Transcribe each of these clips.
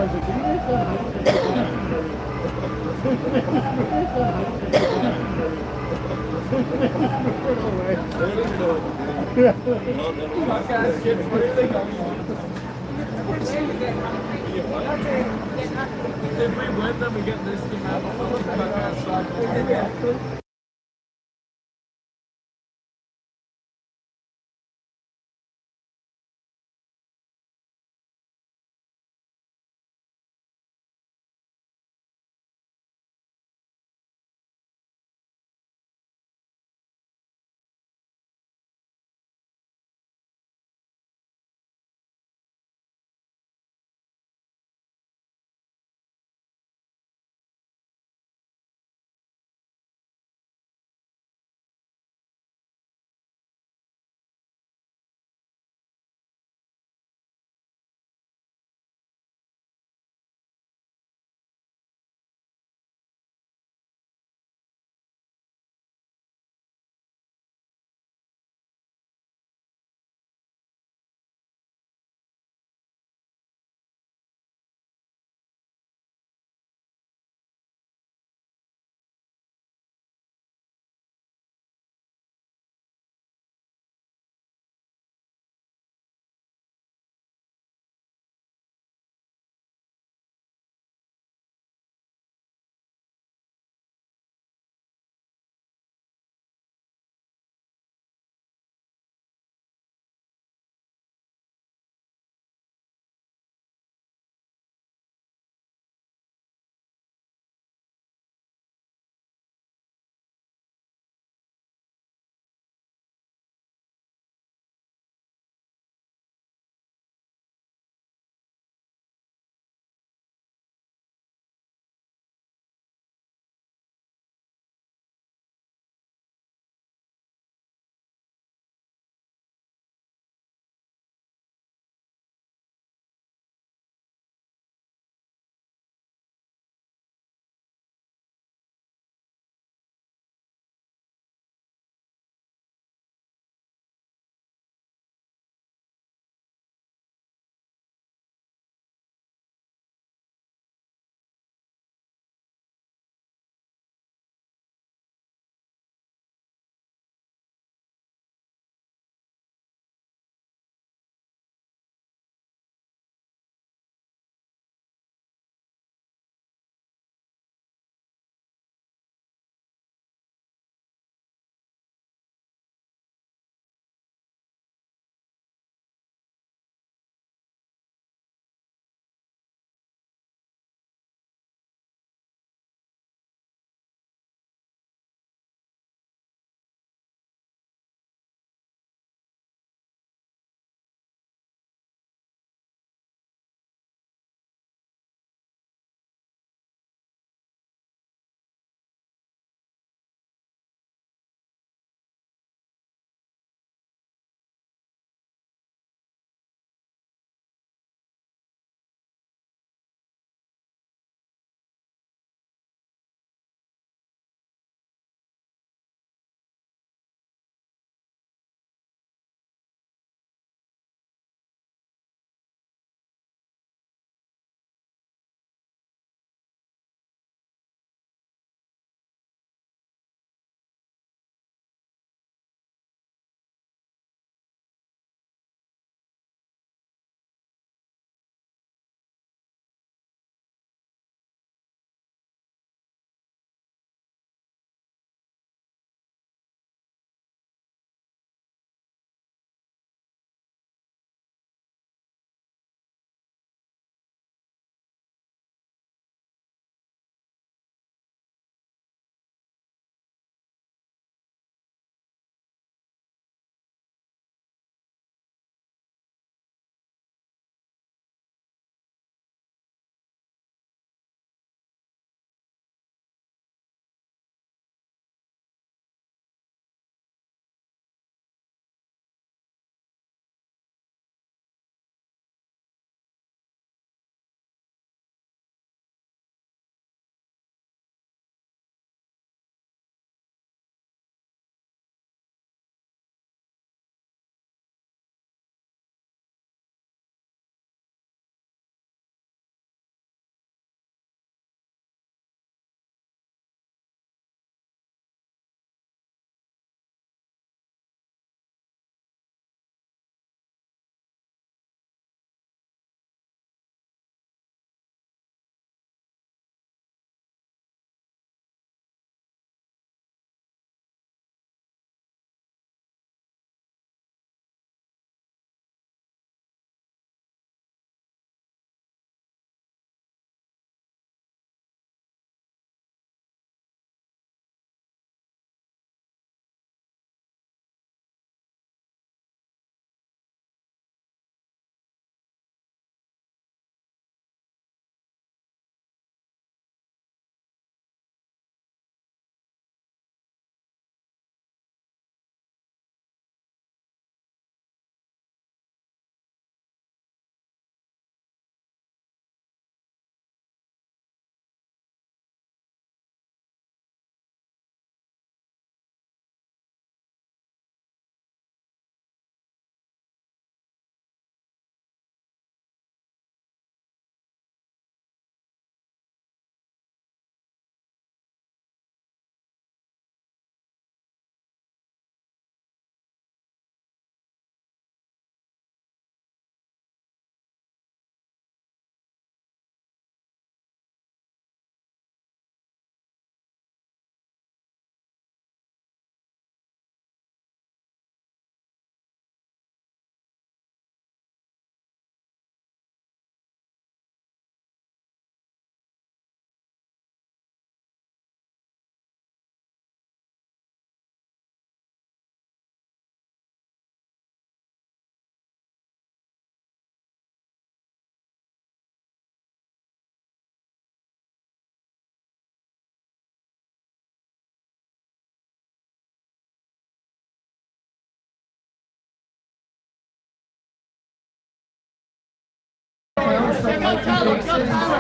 If we win, then we get this to happen.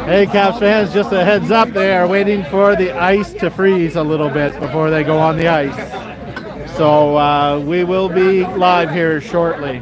Hey, Caps fans, just a heads up, they are waiting for the ice to freeze a little bit before they go on the ice. So we will be live here shortly.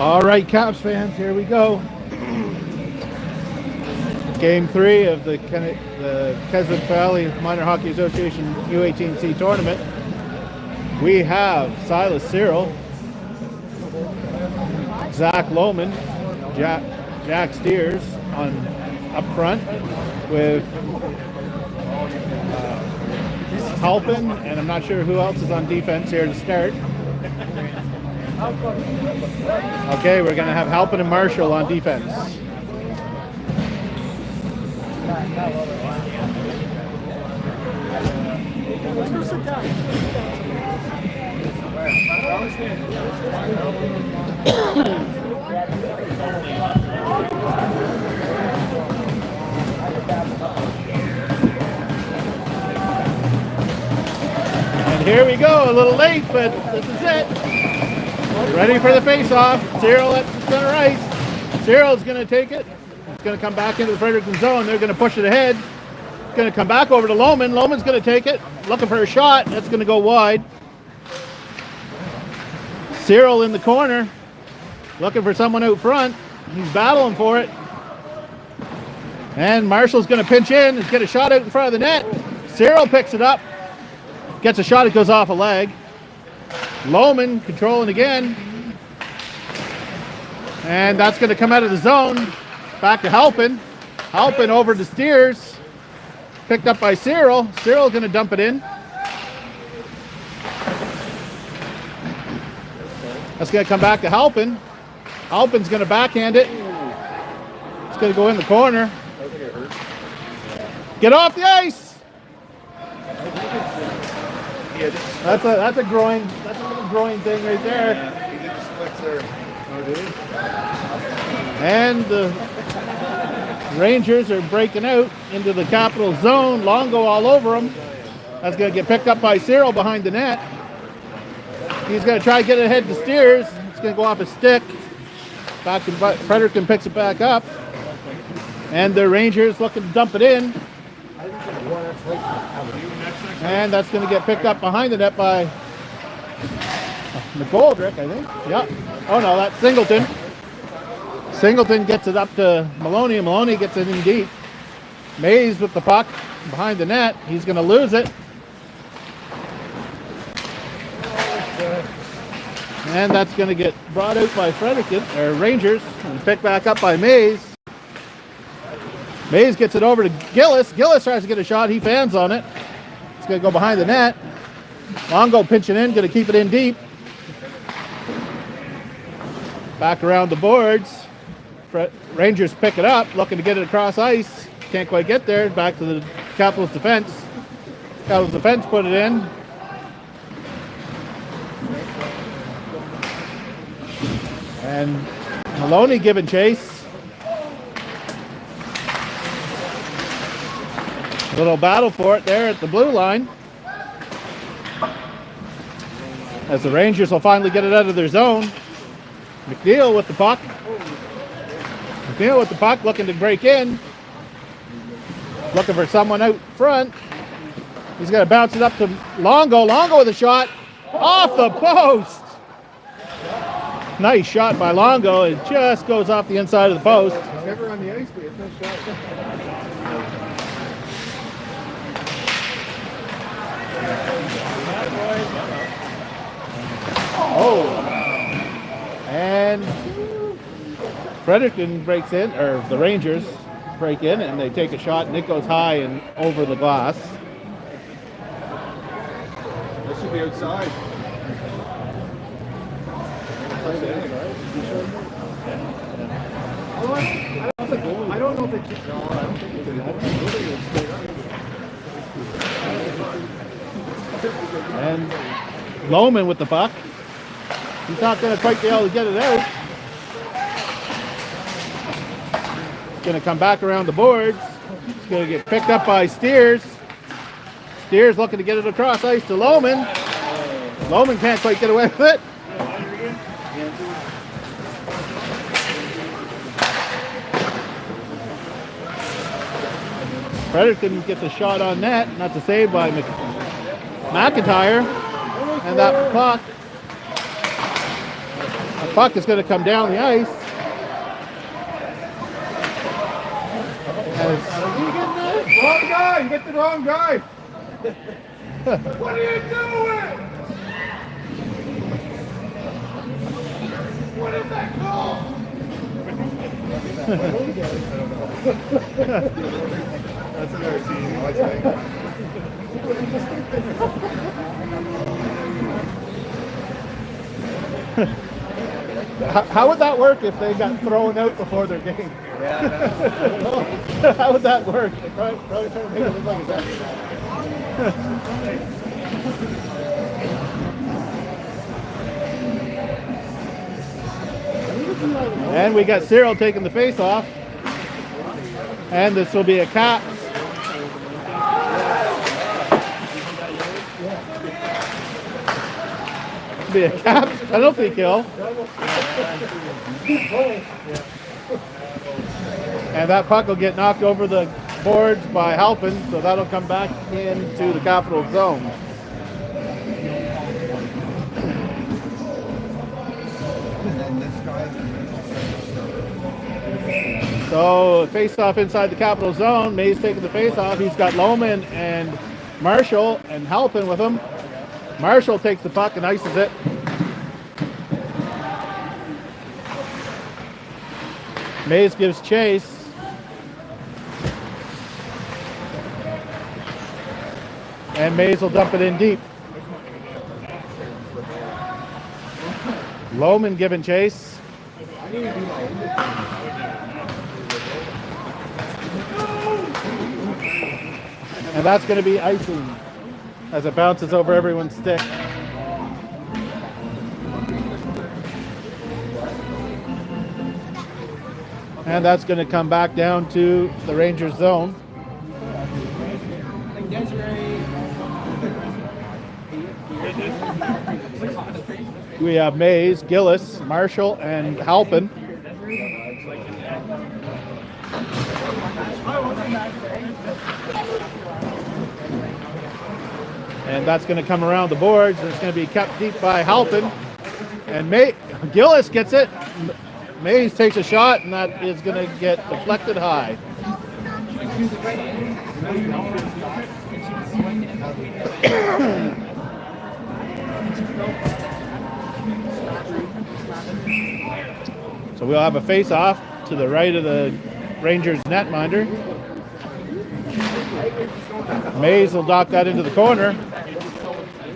All right, Caps fans, here we go. Game 3 of the Keswick Valley Minor Hockey Association U18C tournament. We have Silas Cyril, Zach Lohman, Jack Steers on up front with Halpin, and I'm not sure who else is on defense here to start. Okay, we're going to have Halpin and Marshall on defense. And here we go, a little late, but this is it. Ready for the face-off. Cyril at center ice. Cyril's going to take it. It's going to come back into the Fredericton zone. They're going to push it ahead. It's going to come back over to Lohman. Lohman's going to take it. Looking for a shot. That's going to go wide. Cyril in the corner. Looking for someone out front. He's battling for it. And Marshall's going to pinch in and get a shot out in front of the net. Cyril picks it up. Gets a shot. It goes off a leg. Lohman controlling again. And that's going to come out of the zone. Back to Halpin. Halpin over to Steers. Picked up by Cyril. Cyril going to dump it in. That's going to come back to Halpin. Halpin's going to backhand it. It's going to go in the corner. Get off the ice. That's a little groin thing right there. And the Rangers are breaking out into the Capital zone. Longo all over them. That's going to get picked up by Cyril behind the net. He's going to try to get it ahead to Steers. It's going to go off a stick. Back to Fredericton picks it back up. And the Rangers looking to dump it in. And that's going to get picked up behind the net by McGoldrick, I think. Yeah. Oh, no, that's Singleton. Singleton gets it up to Maloney, and Maloney gets it in deep. Mays with the puck behind the net. He's going to lose it. And that's going to get brought out by Fredericton, or Rangers, and picked back up by Mays. Mays gets it over to Gillis. Gillis tries to get a shot. He fans on it. It's going to go behind the net. Longo pinching in, going to keep it in deep. Back around the boards. Rangers pick it up, looking to get it across ice. Can't quite get there. Back to the Capitals defense. Capitals defense put it in. And Maloney giving chase. A little battle for it there at the blue line. As the Rangers will finally get it out of their zone. McNeil with the puck. McNeil with the puck, looking to break in. Looking for someone out front. He's going to bounce it up to Longo. Longo with a shot. Off the post. Nice shot by Longo. It just goes off the inside of the post. Never on the ice, but it's no shot. Oh. And Fredericton breaks in, or the Rangers break in, and they take a shot, and it goes high and over the glass. That should be outside. I don't know if they keep. No, I don't think they did. And Lohman with the puck. He's not going to quite be able to get it out. He's going to come back around the boards. He's going to get picked up by Steers. Steers looking to get it across ice to Lohman. Lohman can't quite get away with it. Fredericton gets a shot on net, and that's a save by McIntyre. And that puck puck is going to come down the ice. And it's, Wrong guy! You get the wrong guy! What are you doing? What is that called? That's another team. What's how would that work if they got thrown out before their game? How would that work? Probably trying to make it look like a best. And we got Cyril taking the face off. And this will be a Caps. Be a Caps penalty kill. And that puck will get knocked over the boards by Halpin, so that'll come back into the Capital zone. So face-off inside the Capital zone. Mays taking the face-off. He's got Lohman and Marshall and Halpin with him. Marshall takes the puck and ices it. Mays gives chase. And Mays will dump it in deep. Lohman giving chase. And that's going to be icing as it bounces over everyone's stick. And that's going to come back down to the Rangers zone. We have Mays, Gillis, Marshall, and Halpin. And that's going to come around the boards. And it's going to be kept deep by Halpin. And Gillis gets it. Mays takes a shot, and that is going to get deflected high. So we'll have a face-off to the right of the Rangers netminder. Mays will dock that into the corner.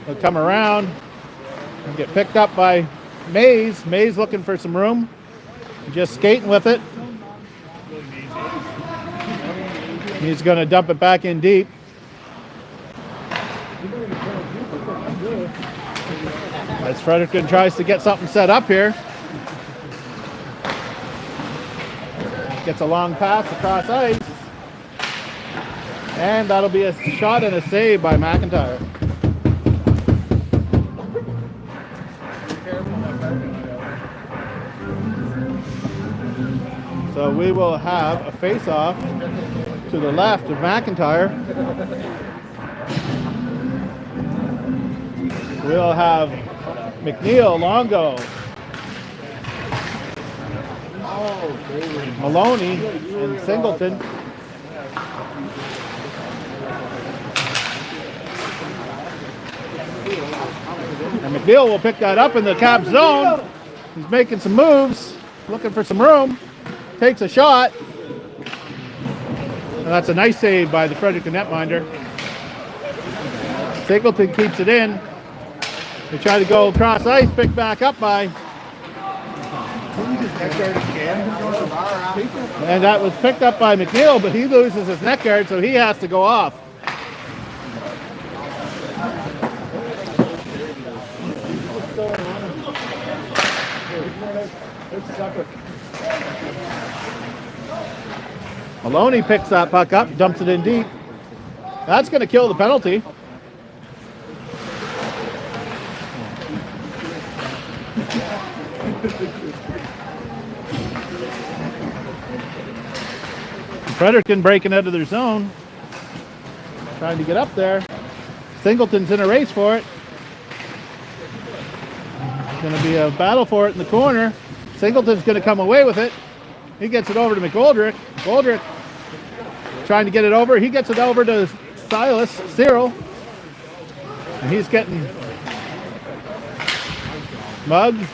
He'll come around and get picked up by Mays. Mays looking for some room. Just skating with it. He's going to dump it back in deep. As Fredericton tries to get something set up here. Gets a long pass across ice. And that'll be a shot and a save by McIntyre. So we will have a face-off to the left of McIntyre. We'll have McNeil, Longo, Maloney, and Singleton. And McNeil will pick that up in the Cap zone. He's making some moves, looking for some room. Takes a shot. And that's a nice save by the Fredericton netminder. Singleton keeps it in. They try to go across ice, picked back up by. And that was picked up by McNeil, but he loses his neck guard, so he has to go off. Maloney picks that puck up, dumps it in deep. That's going to kill the penalty. Fredericton breaking out of their zone. Trying to get up there. Singleton's in a race for it. Going to be a battle for it in the corner. Singleton's going to come away with it. He gets it over to McGoldrick. Goldrick trying to get it over. He gets it over to Cyril. And he's getting mugged.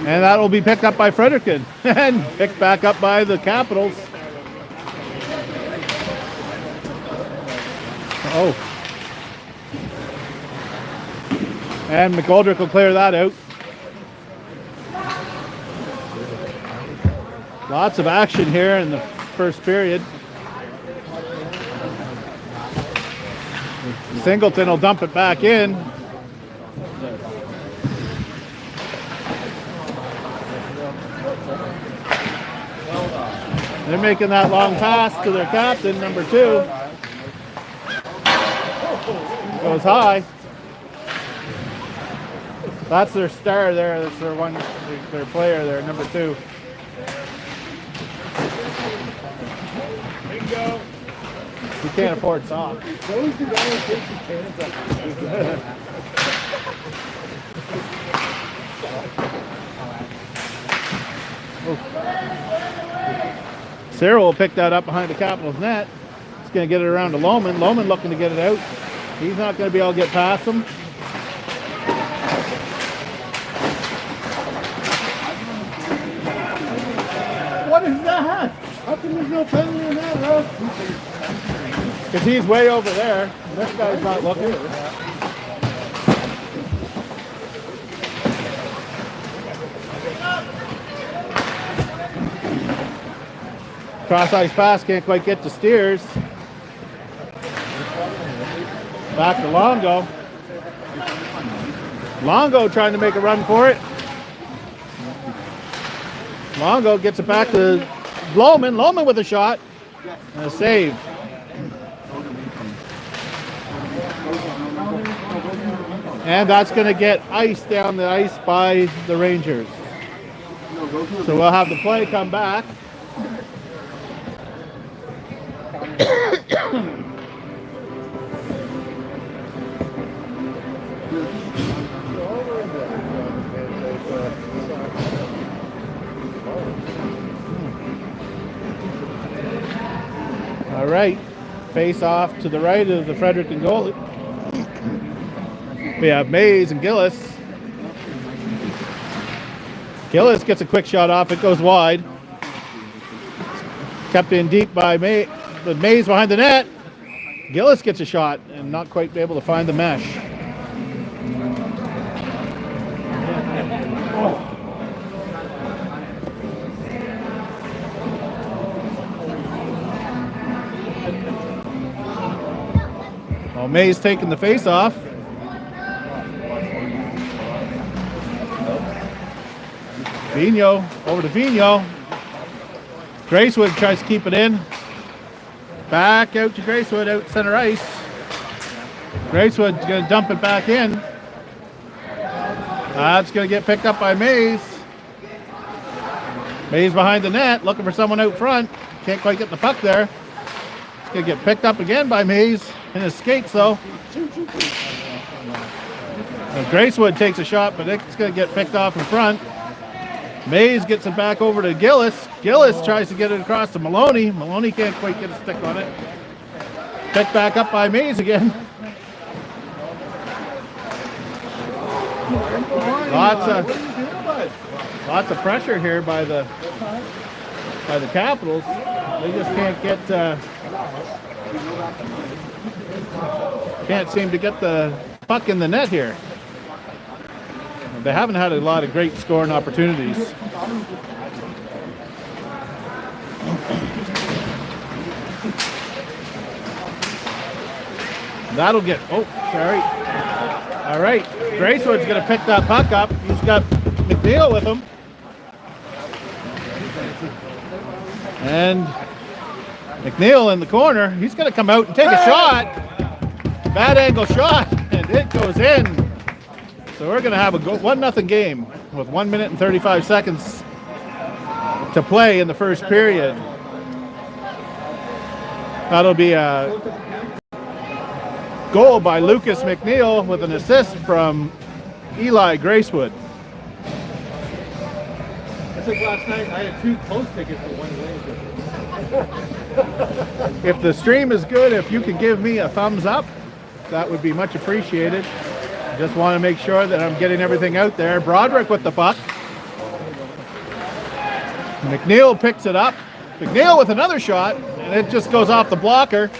And that will be picked up by Fredericton and picked back up by the Capitals. Oh. And McGoldrick will clear that out. Lots of action here in the first period. Singleton will dump it back in. They're making that long pass to their captain, number 2. Goes high. That's their star there. That's their player there, number 2. Bingo. We can't afford socks. Always the guy who takes his pants up. Cyril will pick that up behind the Capitals net. He's going to get it around to Lohman. Lohman looking to get it out. He's not going to be able to get past him. What is that? How come there's no penalty in that, Russ? Because he's way over there. This guy's not looking. Cross-ice pass, can't quite get to Steers. Back to Longo. Longo trying to make a run for it. Longo gets it back to Lohman. Lohman with a shot. And a save. And that's going to get iced down the ice by the Rangers. So we'll have the play come back. All right, face off to the right of the Fredericton goalie. We have Mays and Gillis. Gillis gets a quick shot off. It goes wide. Kept in deep by Mays, but Mays behind the net. Gillis gets a shot and not quite able to find the mesh. Well, Mays taking the face off. Vigneault over to Vigneault. Gracewood tries to keep it in. Back out to Gracewood out center ice. Gracewood's going to dump it back in. That's going to get picked up by Mays. Mays behind the net, looking for someone out front. Can't quite get the puck there. It's going to get picked up again by Mays in his skates though. Gracewood takes a shot, but it's going to get picked off in front. Mays gets it back over to Gillis. Gillis tries to get it across to Maloney. Maloney can't quite get a stick on it. Picked back up by Mays again. Lots of pressure here by the Capitals. They just can't seem to get the puck in the net here. They haven't had a lot of great scoring opportunities. That'll get, oh, sorry. All right, Gracewood's going to pick that puck up. He's got McNeil with him. And McNeil in the corner. He's going to come out and take a shot. Bad angle shot, and it goes in. So we're going to have a 1-0 game with 1 minute and 35 seconds to play in the first period. That'll be a goal by Lucas McNeil with an assist from Eli Gracewood. It's like last night, I had 2 close tickets for 1 away. If the stream is good, if you could give me a thumbs up, that would be much appreciated. Just want to make sure that I'm getting everything out there. Broderick with the puck. McNeil picks it up. McNeil with another shot, and it just goes off the blocker.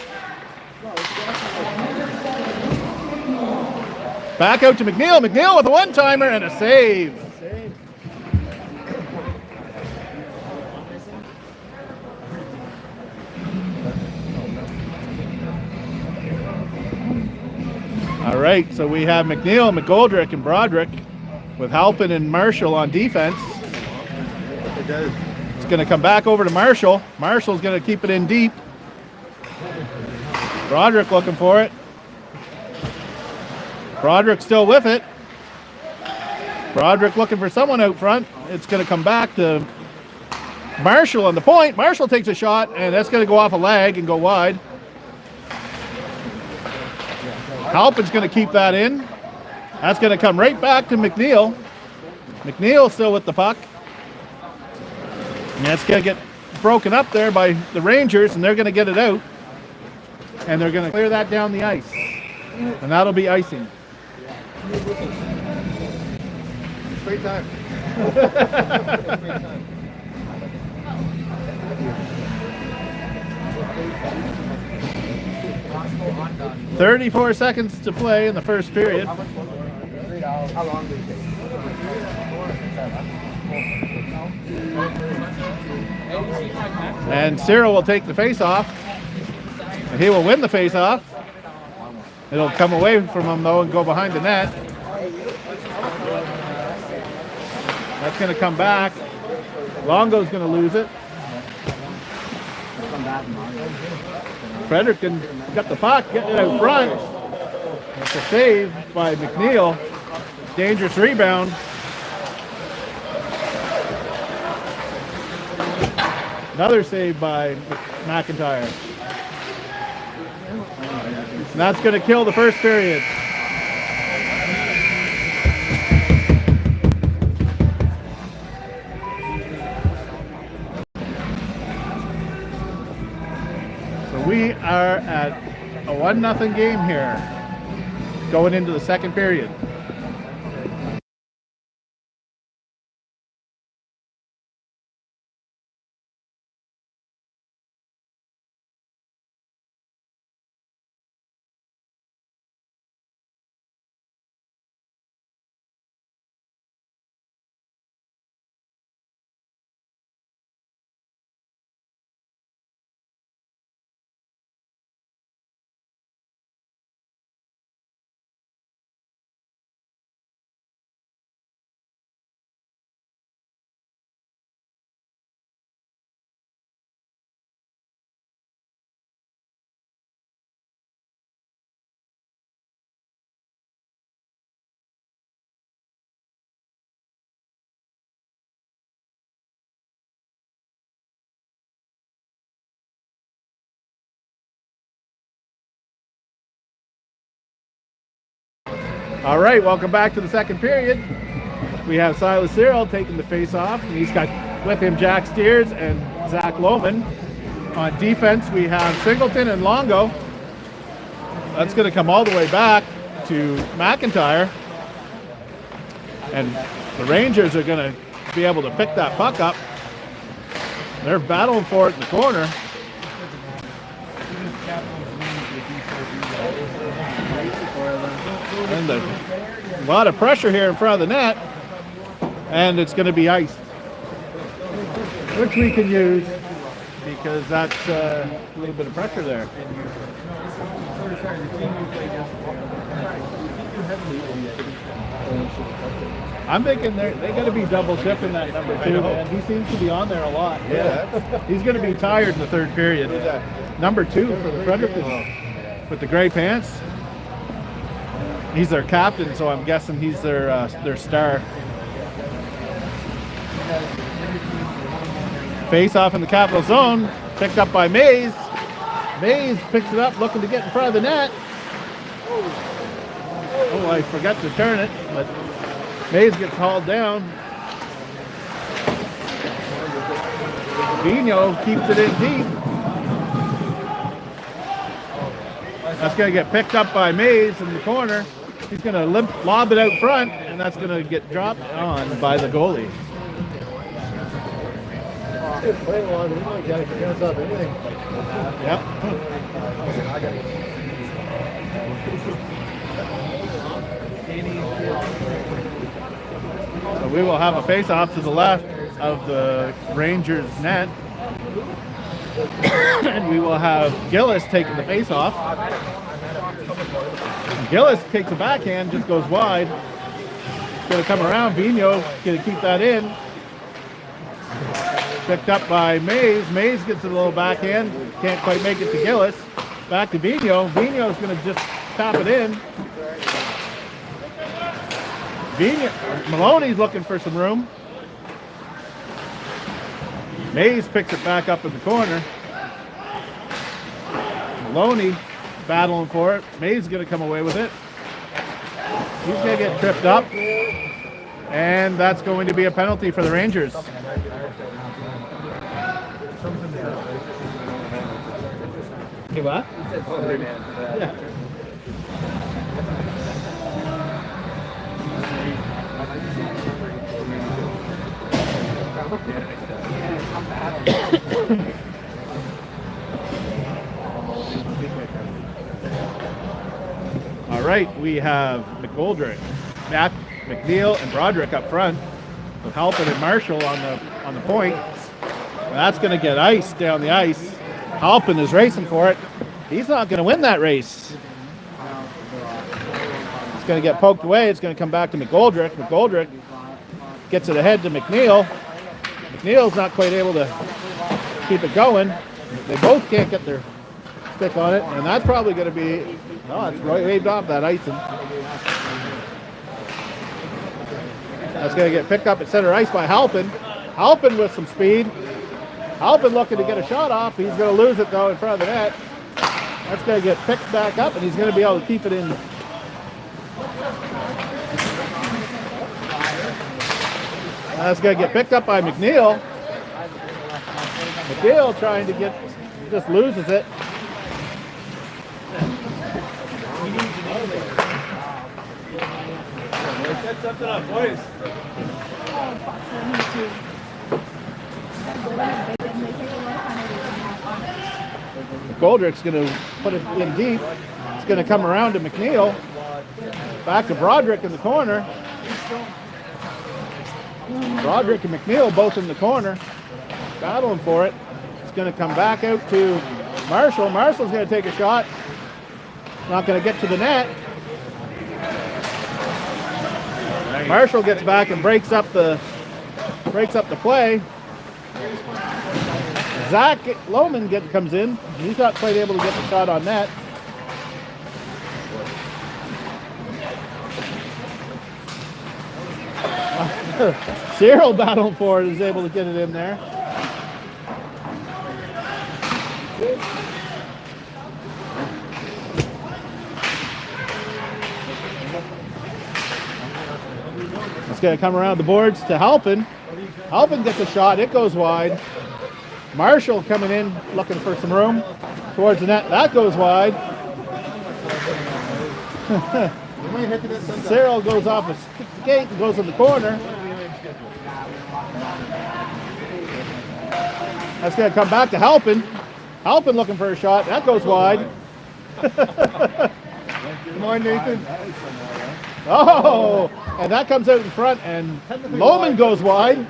Back out to McNeil. McNeil with a one-timer and a save. All right, so we have McNeil, McGoldrick, and Broderick with Halpin and Marshall on defense. It's going to come back over to Marshall. Marshall's going to keep it in deep. Broderick looking for it. Broderick still with it. Broderick looking for someone out front. It's going to come back to Marshall on the point. Marshall takes a shot, and that's going to go off a leg and go wide. Halpin's going to keep that in. That's going to come right back to McNeil. McNeil still with the puck. And that's going to get broken up there by the Rangers, and they're going to get it out. And they're going to clear that down the ice. And that'll be icing. Great time. 34 seconds to play in the first period. How long did it take? And Cyril will take the face-off. And he will win the face-off. It'll come away from him, though, and go behind the net. That's going to come back. Longo's going to lose it. Fredericton got the puck, getting it out front. That's a save by McNeil. Dangerous rebound. Another save by McIntyre. And that's going to kill the first period. So we are at a 1-0 game here, going into the second period. All right, welcome back to the second period. We have Silas Cyril taking the face-off, and he's got with him Jack Steers and Zach Lohman. On defense, we have Singleton and Longo. That's going to come all the way back to McIntyre. And the Rangers are going to be able to pick that puck up. They're battling for it in the corner. And a lot of pressure here in front of the net, and it's going to be iced, which we can use because that's a little bit of pressure there. I'm thinking they got to be double shifting that number 2, man. He seems to be on there a lot. Yeah, he's going to be tired in the third period. Number 2 for the Fredericton with the gray pants. He's their captain, so I'm guessing he's their star. Face off in the capital zone, picked up by Mays. Mays picks it up, looking to get in front of the net. Oh, Oh, I forgot to turn it, but Mays gets hauled down. Vino keeps it in deep. That's going to get picked up by Mays in the corner. He's going to lob it out front, and that's going to get dropped on by the goalie. Yep. So we will have a face-off to the left of the Rangers net. And we will have Gillis taking the face-off. Gillis takes a backhand, just goes wide. Going to come around. Vino going to keep that in. Picked up by Mays. Mays gets a little backhand. Can't quite make it to Gillis. Back to Vino. Vino's going to just tap it in. Maloney's looking for some room. Mays picks it back up in the corner. Maloney battling for it. Mays is going to come away with it. He's going to get tripped up. And that's going to be a penalty for the Rangers. Hey, what? Yeah. All right, we have McGoldrick, Matt, McNeil, and Broderick up front, with Halpin and Marshall on the point. And that's going to get iced down the ice. Halpin is racing for it. He's not going to win that race. It's going to get poked away. It's going to come back to McGoldrick. McGoldrick gets it ahead to McNeil. McNeil's not quite able to keep it going. They both can't get their stick on it, and that's probably going to be, oh, it's waved off that icing. That's going to get picked up at center ice by Halpin. Halpin with some speed. Halpin looking to get a shot off. He's going to lose it, though, in front of the net. That's going to get picked back up, and he's going to be able to keep it in. That's going to get picked up by McNeil. McNeil trying to get, just loses it. Set something up, boys. Goldrick's going to put it in deep. It's going to come around to McNeil. Back to Broderick in the corner. Broderick and McNeil both in the corner, battling for it. It's going to come back out to Marshall. Marshall's going to take a shot. Not going to get to the net. Marshall gets back and breaks up the play. Zach Lohman comes in. He's not quite able to get the shot on net. Cyril battling for it is able to get it in there. It's going to come around the boards to Halpin. Halpin gets a shot. It goes wide. Marshall coming in looking for some room towards the net. That goes wide. Cyril goes off a skate and goes in the corner. That's going to come back to Halpin. Halpin looking for a shot. That goes wide. Come on, Nathan. Oh, and that comes out in front, and Lohman goes wide.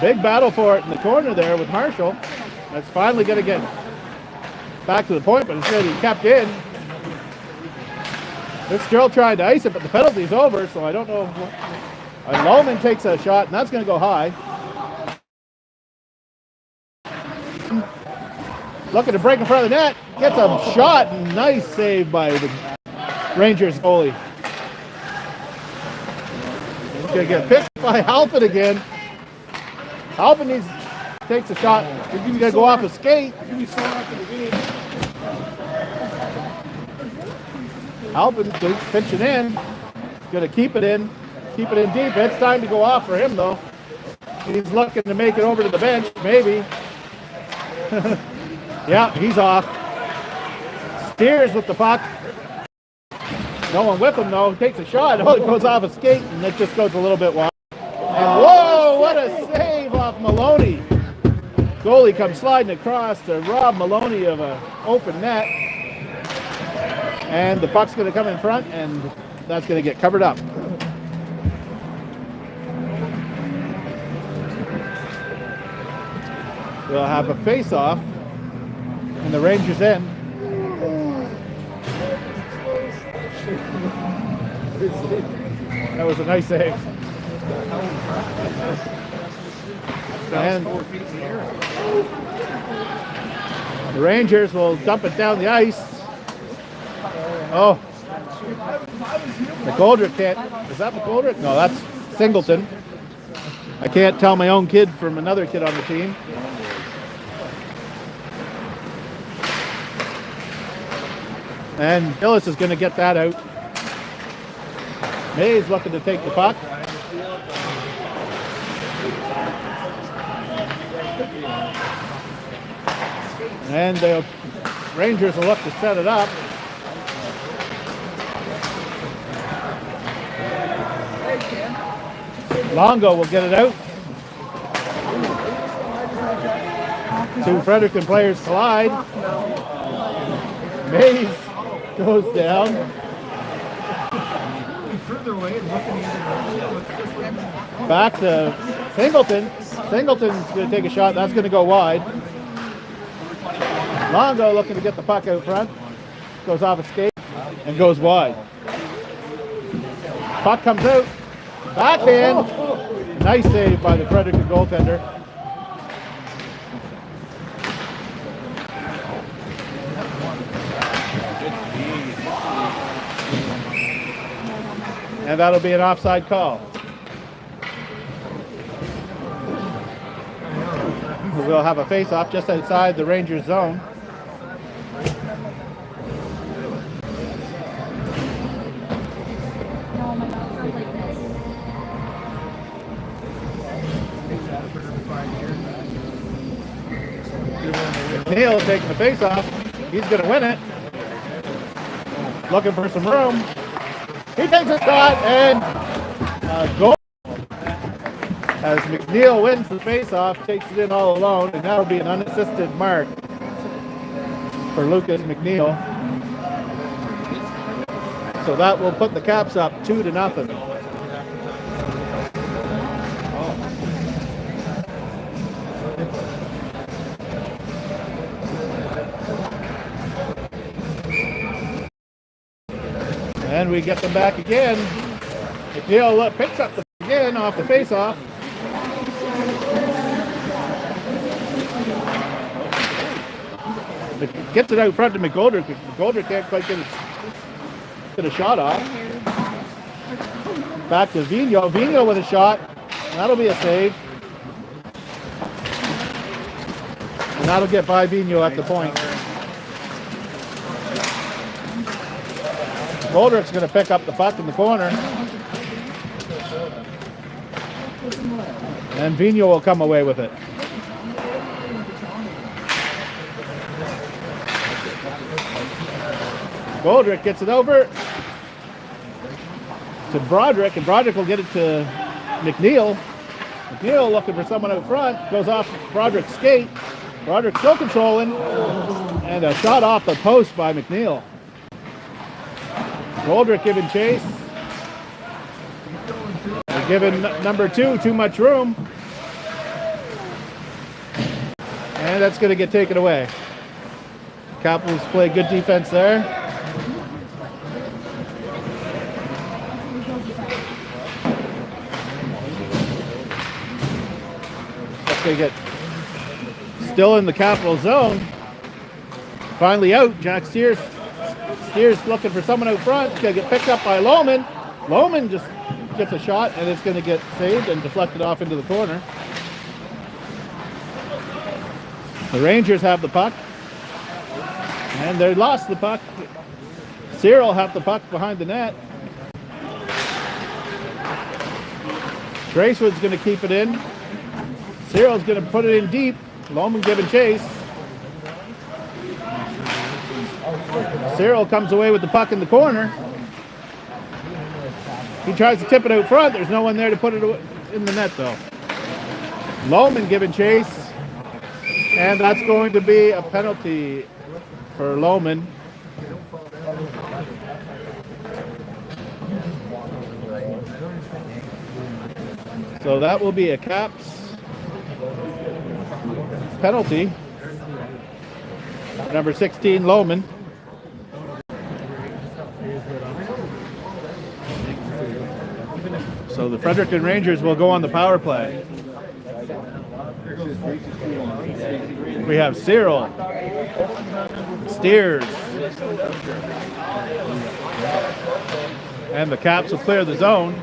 Big battle for it in the corner there with Marshall. That's finally going to get back to the point, but it's going to be kept in. This girl tried to ice it, but the penalty's over, so I don't know. And Lohman takes a shot, and that's going to go high. Looking to break in front of the net. Gets a shot, and nice save by the Rangers goalie. He's going to get picked by Halpin again. Halpin takes a shot. He's going to go off a skate. Alvin pitching in. Going to keep it in deep. It's time to go off for him, though. He's looking to make it over to the bench, maybe. Yeah, he's off. Steers with the puck. No one with him, though. Takes a shot. Oh, it goes off a skate, and it just goes a little bit wide. And whoa, what a save off Maloney. Goalie comes sliding across to rob Maloney of an open net. And the puck's going to come in front, and that's going to get covered up. We'll have a face-off in the Rangers' end. That was a nice save. And the Rangers will dump it down the ice. Oh, McGoldrick can't. Is that McGoldrick? No, that's Singleton. I can't tell my own kid from another kid on the team. And Gillis is going to get that out. May's looking to take the puck. And the Rangers will look to set it up. Longo will get it out. Two Fredericton players collide. Mays goes down. Back to Singleton. Singleton's going to take a shot. That's going to go wide. Longo looking to get the puck out front. Goes off a skate and goes wide. Puck comes out. Backhand. Nice save by the Fredericton goaltender. And that'll be an offside call. We'll have a face-off just outside the Rangers zone. Neil taking the face-off. He's going to win it. Looking for some room. He takes a shot and goal. As McNeil wins the face-off, takes it in all alone, and that'll be an unassisted mark for Lucas McNeil. So that will put the Caps up 2-0. And we get them back again. McNeil picks up the again off the face-off. Gets it out front to McGoldrick. McGoldrick can't quite get a shot off. Back to Vigneault. Vigneault with a shot. That'll be a save. And that'll get by Vigneault at the point. Goldrick's going to pick up the puck in the corner. And Vigneault will come away with it. Goldrick gets it over to Broderick, and Broderick will get it to McNeil. McNeil looking for someone out front, goes off Broderick's skate. Broderick still controlling, and a shot off the post by McNeil. Goldrick giving chase. They're giving number 2 too much room. And that's going to get taken away. Capitals play good defense there. That's going to get still in the Capital zone. Finally out. Jack Steers looking for someone out front. It's going to get picked up by Lohman. Lohman just gets a shot, and it's going to get saved and deflected off into the corner. The Rangers have the puck, and they lost the puck. Cyril have the puck behind the net. Gracewood's going to keep it in. Cyril's going to put it in deep. Lohman giving chase. Cyril comes away with the puck in the corner. He tries to tip it out front. There's no one there to put it in the net, though. Lohman giving chase. And that's going to be a penalty for Lohman. So that will be a Caps penalty. Number 16, Lohman. So the Fredericton Rangers will go on the power play. We have Cyril, Steers, and the Caps will clear the zone.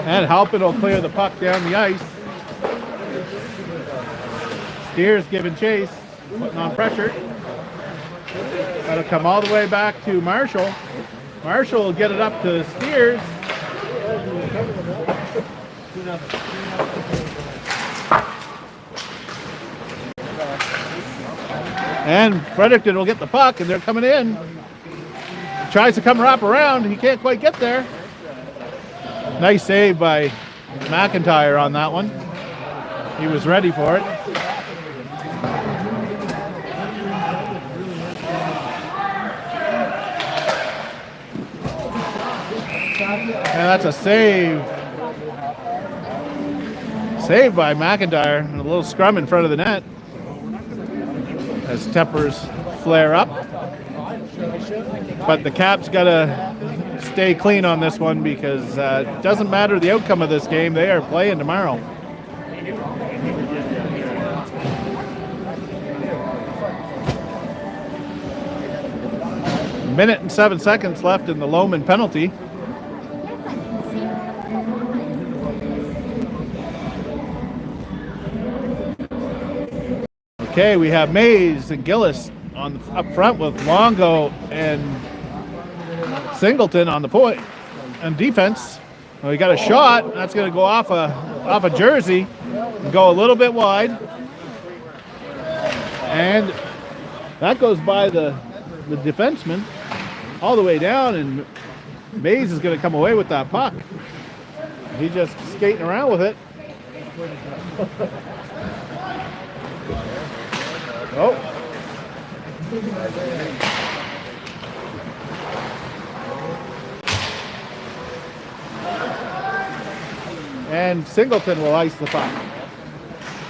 And Halpin will clear the puck down the ice. Steers giving chase, putting on pressure. That'll come all the way back to Marshall. Marshall will get it up to Steers. And Fredericton will get the puck, and they're coming in. Tries to come wrap around. He can't quite get there. Nice save by McIntyre on that one. He was ready for it. And that's a save. Saved by McIntyre. And a little scrum in front of the net as tempers flare up. But the Caps got to stay clean on this one because it doesn't matter the outcome of this game. They are playing tomorrow. Minute and 7 seconds left in the Lohman penalty. Okay, we have Mays and Gillis up front with Longo and Singleton on the point and defense. Well, we got a shot. That's going to go off a jersey and go a little bit wide. And that goes by the defenseman all the way down, and Mays is going to come away with that puck. He's just skating around with it. Oh. And Singleton will ice the puck.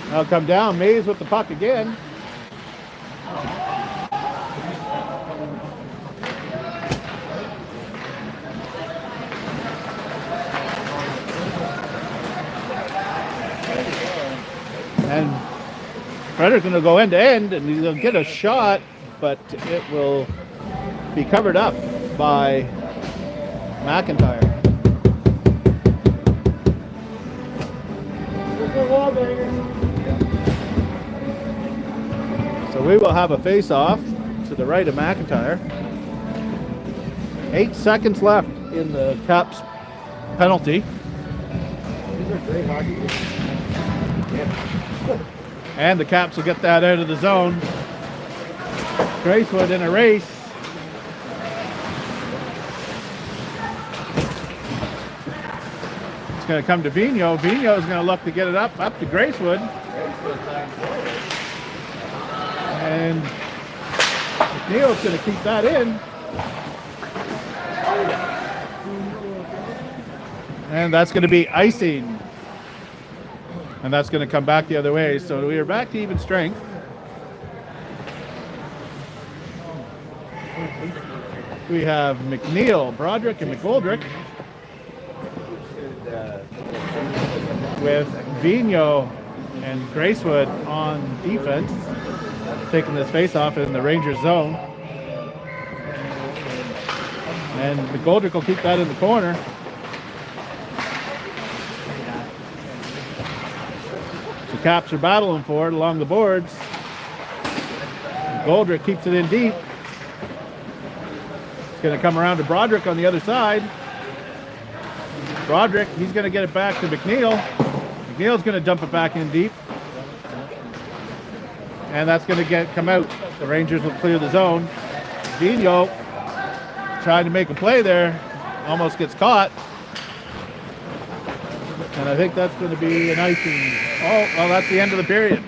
Now come down, Mays with the puck again. And Fredericton will go end to end, and he'll get a shot, but it will be covered up by McIntyre. So we will have a face-off to the right of McIntyre. 8 seconds left in the Caps penalty. And the Caps will get that out of the zone. Gracewood in a race. It's going to come to Vigneault. Vigneault is going to look to get it up to Gracewood. And McNeil's going to keep that in. And that's going to be icing. And that's going to come back the other way. So we are back to even strength. We have McNeil, Broderick, and McGoldrick. With Vigneault and Gracewood on defense, taking this face-off in the Rangers zone. And McGoldrick will keep that in the corner. The Caps are battling for it along the boards. Goldrick keeps it in deep. It's going to come around to Broderick on the other side. Broderick, he's going to get it back to McNeil. McNeil's going to dump it back in deep. And that's going to come out. The Rangers will clear the zone. Dino trying to make a play there. Almost gets caught. And I think that's going to be an icing. Oh, well, that's the end of the period.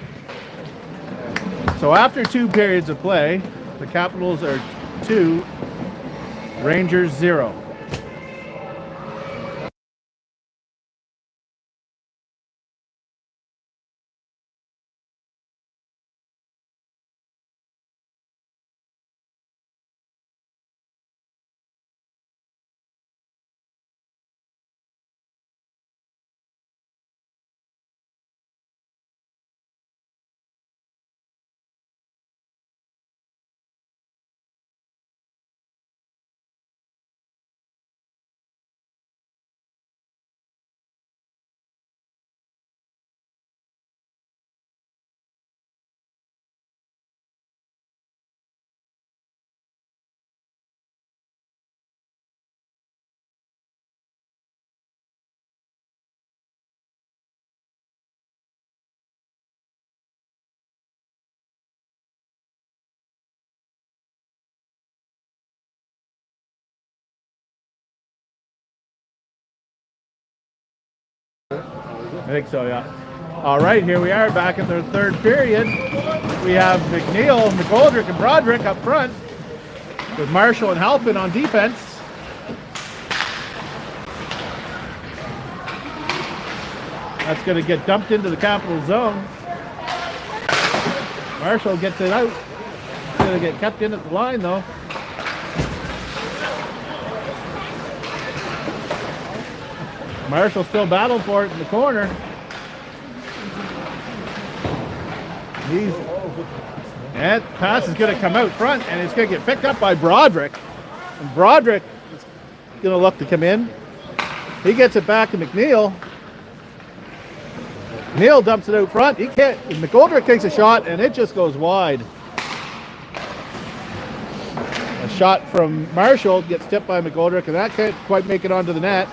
So after 2 periods of play, the Capitals are 2, Rangers 0. I think so, yeah. All right, here we are back in the 3rd period. We have McNeil, McGoldrick, and Broderick up front with Marshall and Halpin on defense. That's going to get dumped into the Capital zone. Marshall gets it out. It's going to get kept in at the line, though. Marshall still battling for it in the corner. And pass is going to come out front, and it's going to get picked up by Broderick. And Broderick is going to look to come in. He gets it back to McNeil. Neil dumps it out front. He can't. McGoldrick takes a shot, and it just goes wide. A shot from Marshall gets tipped by McGoldrick, and that can't quite make it onto the net.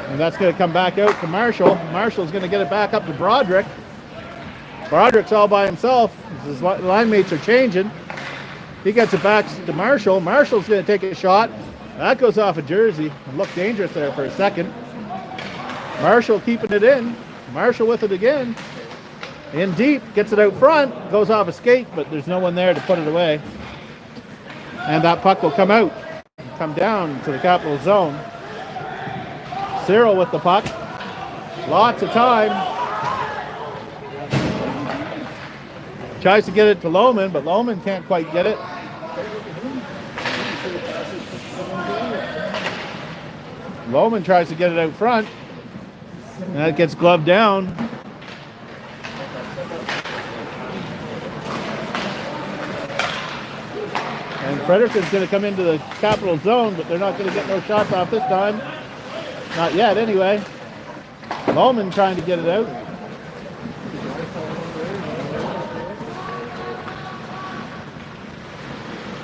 And that's going to come back out to Marshall. Marshall's going to get it back up to Broderick. Broderick's all by himself. His line mates are changing. He gets it back to Marshall. Marshall's going to take a shot. That goes off a jersey. It looked dangerous there for a second. Marshall keeping it in. Marshall with it again. In deep. Gets it out front. Goes off a skate, but there's no one there to put it away. And that puck will come out. Come down to the Capital zone. Cyril with the puck. Lots of time. Tries to get it to Lohman, but Lohman can't quite get it. Lohman tries to get it out front. And that gets gloved down. And Fredericton's going to come into the Capital zone, but they're not going to get no shots off this time. Not yet, anyway. Lohman trying to get it out.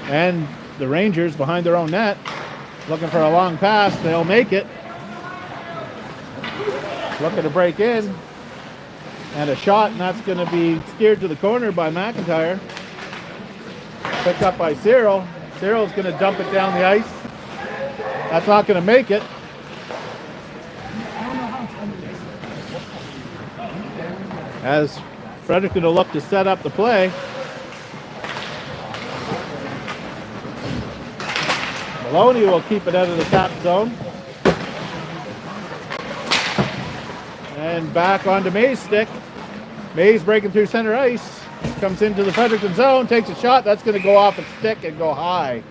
And the Rangers behind their own net, looking for a long pass. They'll make it. Looking to break in. And a shot, and that's going to be steered to the corner by McIntyre. Picked up by Cyril. Cyril's going to dump it down the ice. That's not going to make it. As Fredericton will look to set up the play. Maloney will keep it out of the cap zone. And back onto May's stick. May's breaking through center ice. Comes into the Fredericton zone, takes a shot. That's going to go off its stick and go high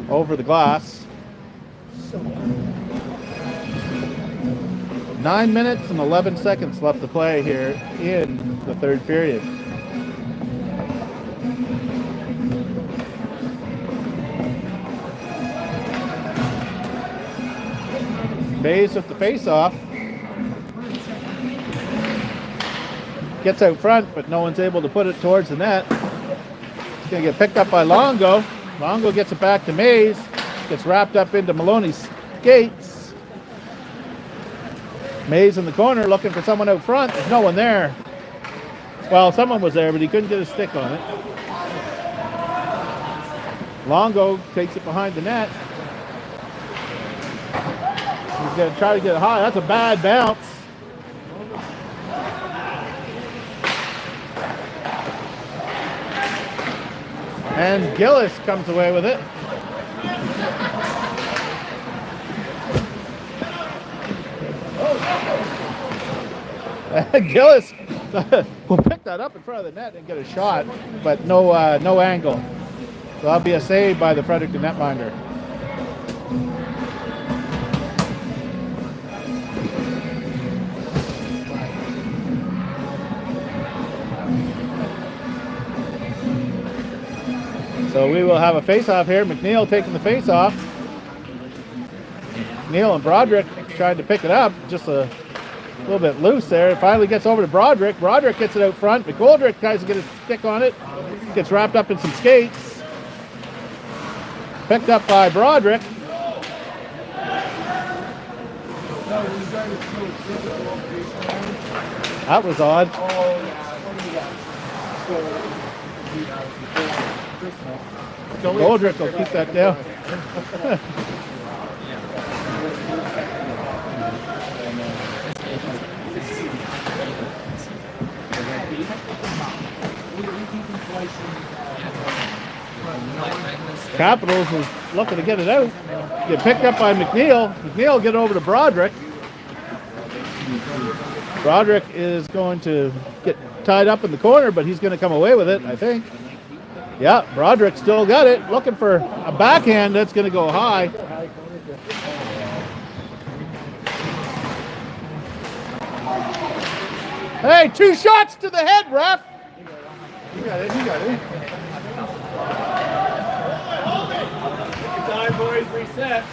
over the glass. 9 minutes and 11 seconds left to play here in the 3rd period. Bays with the face-off. gets out front, but no one's able to put it towards the net. It's going to get picked up by Longo. Longo gets it back to Mays. Gets wrapped up into Maloney's skates. Mays in the corner looking for someone out front. There's no one there. Well, someone was there, but he couldn't get a stick on it. Longo takes it behind the net. He's going to try to get it high. That's a bad bounce. And Gillis comes away with it. Gillis will pick that up in front of the net and get a shot, but no angle. So that'll be a save by the Fredericton netminder. So we will have a face-off here. McNeil taking the face-off. McNeil and Broderick trying to pick it up. Just a little bit loose there. It finally gets over to Broderick. Broderick gets it out front. McGoldrick tries to get a stick on it. Gets wrapped up in some skates. Picked up by Broderick. That was odd. Goldrick will keep that down. Capitals is looking to get it out. Get picked up by McNeil. McNeil get over to Broderick. Broderick is going to get tied up in the corner, but he's going to come away with it, I think. Yeah, Broderick still got it. Looking for a backhand that's going to go high. Hey, 2 shots to the head, ref. You got it, you got it. Good time, boys. Reset.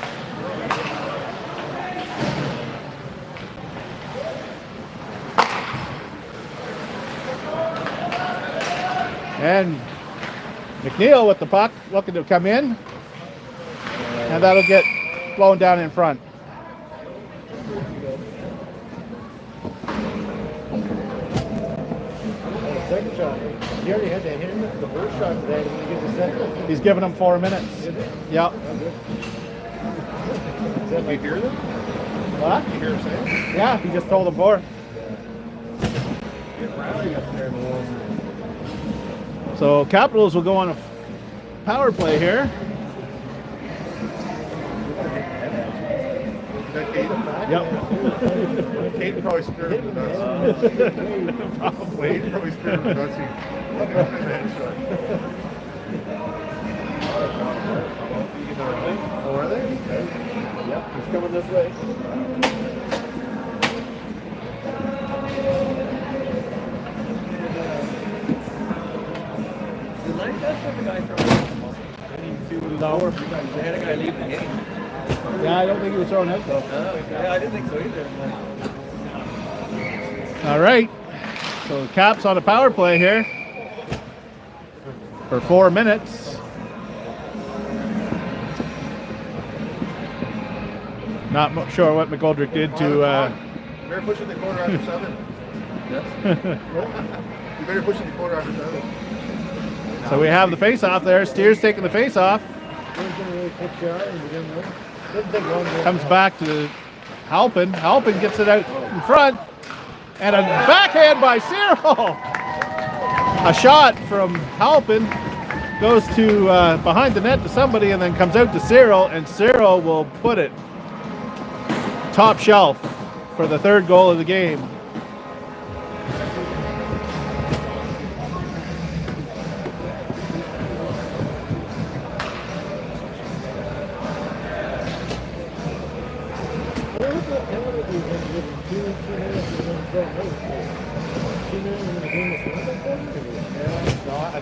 And McNeil with the puck, looking to come in. And that'll get blown down in front. Second shot. He already had that hit the first shot today. When he gets the second. He's giving him 4 minutes. Yep. Is that like, you hear them? What? You hear him saying? Yeah, he just told him 4. Get rallying up there in the walls. So Capitals will go on a power play here. Is that Caden? Yep. Caden probably scared him nuts. Probably. Caden probably scared him nuts. Oh, are they? Yep, he's coming this way. That's what the guy from Tower. They had a guy leave the game. Yeah, I don't think he was thrown out though. Yeah, I didn't think so either. All right. So Caps on a power play here for 4 minutes. Not sure what McGoldrick did to. Better push in the corner after 7. You better push in the corner after 7. So we have the face-off there. Steers taking the face-off. Comes back to Halpin. Halpin gets it out in front. And a backhand by Cyril. A shot from Halpin goes to behind the net to somebody and then comes out to Cyril. And Cyril will put it top shelf for the 3rd goal of the game.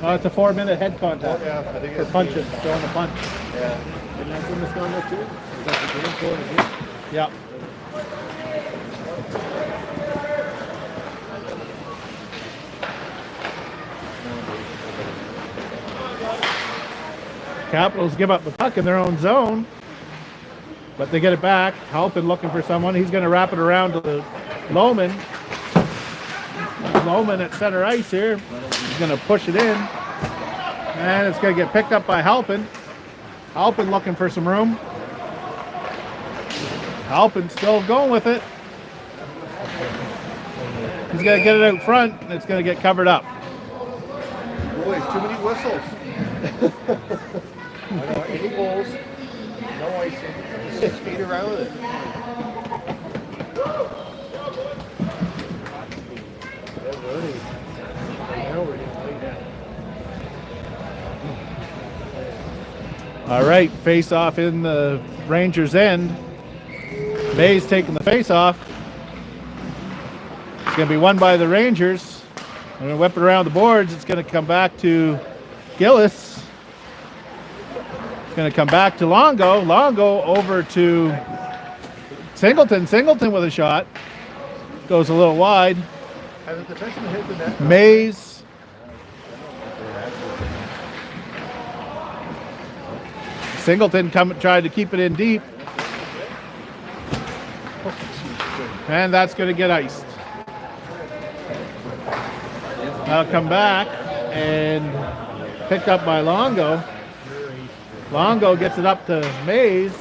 Oh, it's a 4-minute head contact Yeah, I think for it's punches, throwing a punch. Yeah. And that's in misconduct too? Is that the game for it? Yep. Capitals give up the puck in their own zone, but they get it back. Halpin looking for someone. He's going to wrap it around to the Lohman. Lohman at center ice here. He's going to push it in, and it's going to get picked up by Halpin. Halpin looking for some room. Halpin still going with it. He's going to get it out front, and it's going to get covered up. Boys, too many whistles. I don't want any goals, no icing. Just skate around with it. All right, face off in the Rangers' end. Bay's taking the face off. It's going to be won by the Rangers. I'm going to whip it around the boards. It's going to come back to Gillis. It's going to come back to Longo. Longo over to Singleton. Singleton with a shot. Goes a little wide. Has the defenseman hit the net? Mays. Singleton tried to keep it in deep. And that's going to get iced. That'll come back and picked up by Longo. Longo gets it up to Mays.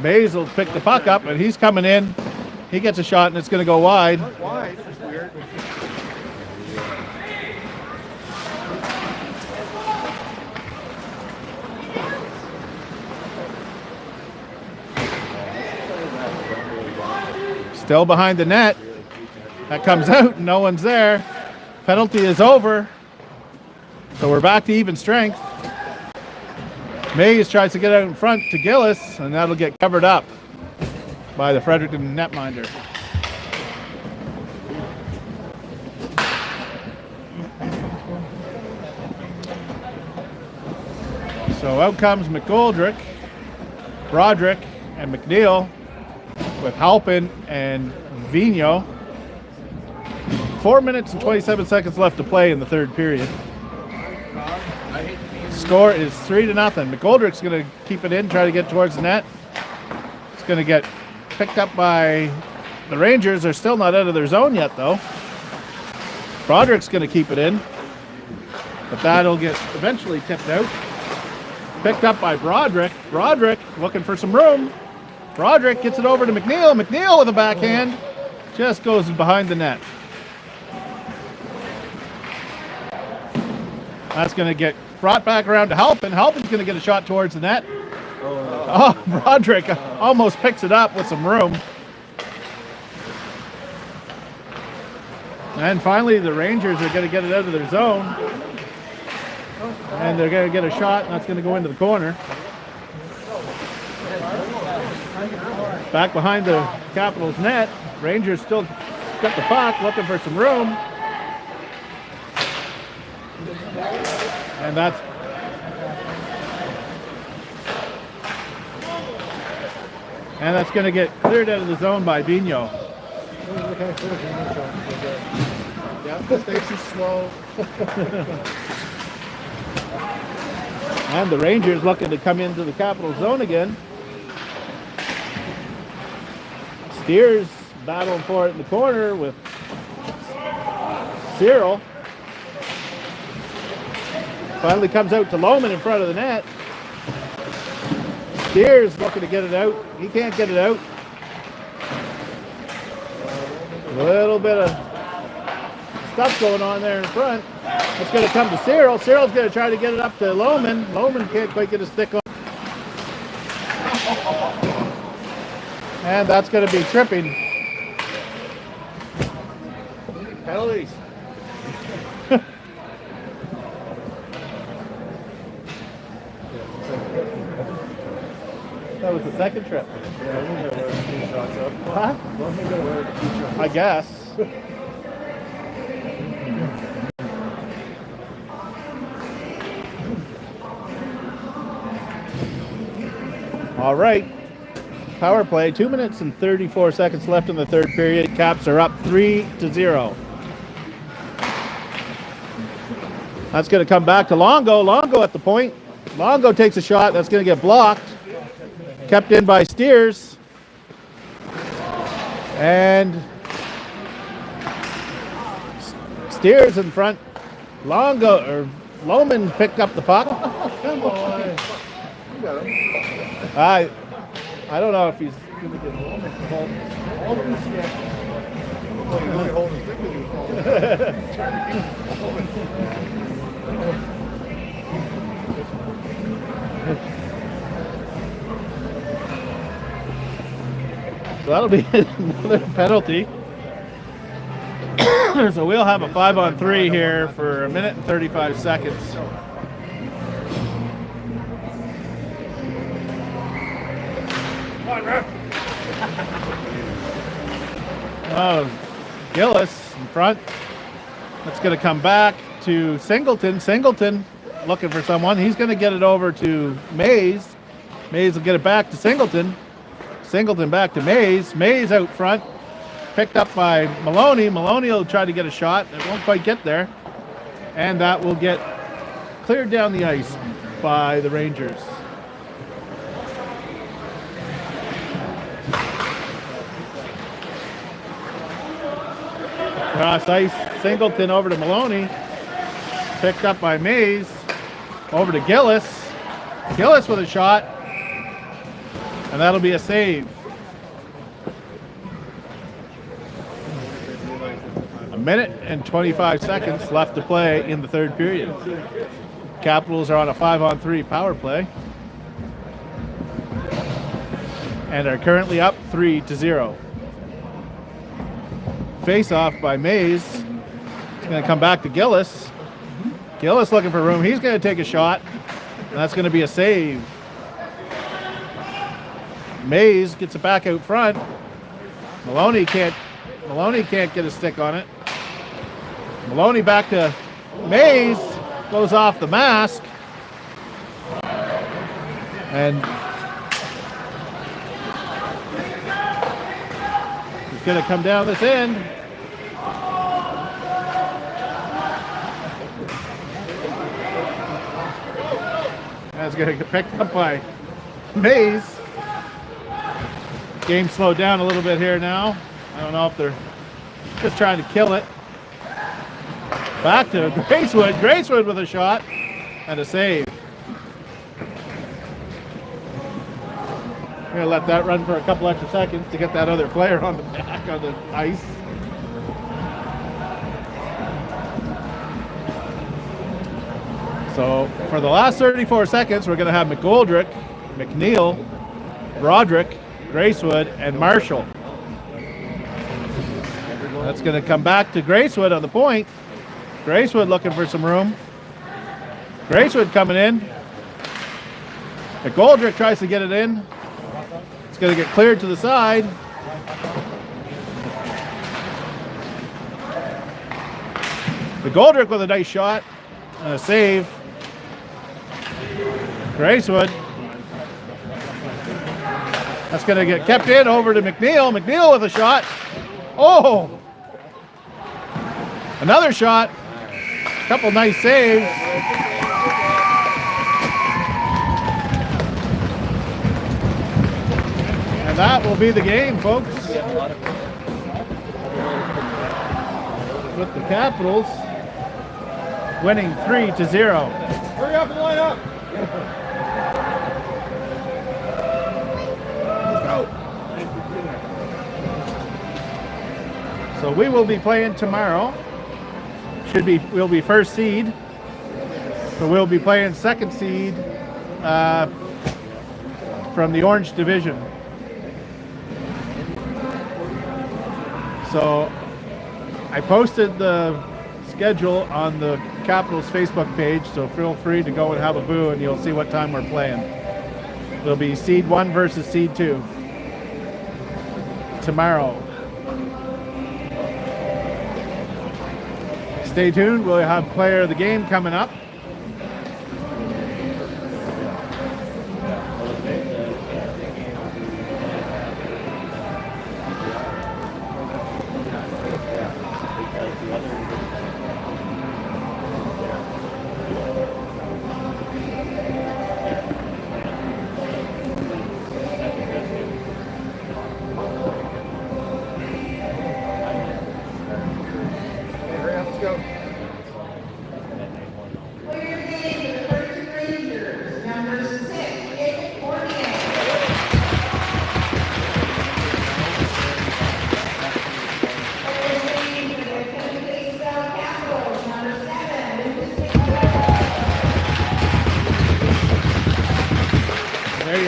Mays will pick the puck up, and he's coming in. He gets a shot, and it's going to go wide. Wide? That's weird. Still behind the net. That comes out, and no one's there. Penalty is over. So we're back to even strength. Mays tries to get out in front to Gillis, and that'll get covered up by the Fredericton netminder. So out comes McGoldrick, Broderick, and McNeil with Halpin and Vigneault. 4 minutes and 27 seconds left to play in the third period. Score is 3-0. McGoldrick's going to keep it in, try to get towards the net. It's going to get picked up by the Rangers. They're still not out of their zone yet, though. Broderick's going to keep it in, but that'll get eventually tipped out. Picked up by Broderick. Broderick looking for some room. Broderick gets it over to McNeil. McNeil with a backhand. Just goes behind the net. That's going to get brought back around to Halpin. Halpin's going to get a shot towards the net. Oh, Broderick almost picks it up with some room. And finally, the Rangers are going to get it out of their zone. And they're going to get a shot, and that's going to go into the corner. Back behind the Capitals net. Rangers still got the puck, looking for some room. And that's going to get cleared out of the zone by Vigneault. Yeah, Stacy's slow. And the Rangers looking to come into the Capital zone again. Steers battling for it in the corner with Cyril. Finally comes out to Lohman in front of the net. Steers looking to get it out. He can't get it out. A little bit of stuff going on there in front. It's going to come to Cyril. Cyril's going to try to get it up to Lohman. Lohman can't quite get a stick on. And that's going to be tripping. Penalties. That was the second trip. Huh? I guess. All right. Power play. 2 minutes and 34 seconds left in the third period. Caps are up 3-0. That's going to come back to Longo. Longo at the point. Longo takes a shot. That's going to get blocked. Kept in by Steers. And Steers in front. Lohman picked up the puck. Come on. You got him. I don't know if he's going to get Lohman. All of this stuff. Oh, he's only holding his stick with his So that'll be another penalty. So we'll have a 5-on-3 here for 1 minute and 35 seconds. Oh, Gillis in front. That's going to come back to Singleton. Singleton looking for someone. He's going to get it over to Mays. Mays will get it back to Singleton. Singleton back to Mays. Mays out front. Picked up by Maloney. Maloney will try to get a shot. It won't quite get there. And that will get cleared down the ice by the Rangers. Cross ice, Singleton over to Maloney. Picked up by Mays. Over to Gillis. Gillis with a shot. And that'll be a save. 1 minute and 25 seconds left to play in the third period. Capitals are on a 5-on-3 power play. And are currently up 3-0. Face-off by Mays. It's going to come back to Gillis. Gillis looking for room. He's going to take a shot. And that's going to be a save. Mays gets it back out front. Maloney can't get a stick on it. Maloney back to Mays. Goes off the mask. And he's going to come down this end. That's going to get picked up by Mays. Game slowed down a little bit here now. I don't know if they're just trying to kill it. Back to Gracewood. Gracewood with a shot and a save. I'm going to let that run for a couple extra seconds to get that other player on the back on the ice. So for the last 34 seconds, we're going to have McGoldrick, McNeil, Broderick, Gracewood, and Marshall. That's going to come back to Gracewood on the point. Gracewood looking for some room. Gracewood coming in. McGoldrick tries to get it in. It's going to get cleared to the side. McGoldrick with a nice shot and a save. Gracewood. That's going to get kept in over to McNeil. McNeil with a shot. Oh! Another shot. Couple nice saves. And that will be the game, folks. With the Capitals winning 3-0. Hurry up and line up. So we will be playing tomorrow. We'll be first seed. So we'll be playing second seed from the Orange Division. So I posted the schedule on the Capitals Facebook page, so feel free to go and have a boo and you'll see what time we're playing. It'll be seed 1 versus seed 2 tomorrow. Stay tuned. We'll have player of the game coming up.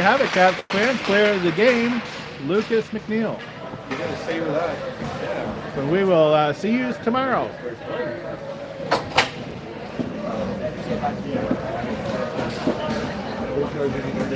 have it, Caps fans. Player of the game, Lucas McNeil. You gotta savor that. So we will see you tomorrow. Those guys didn't even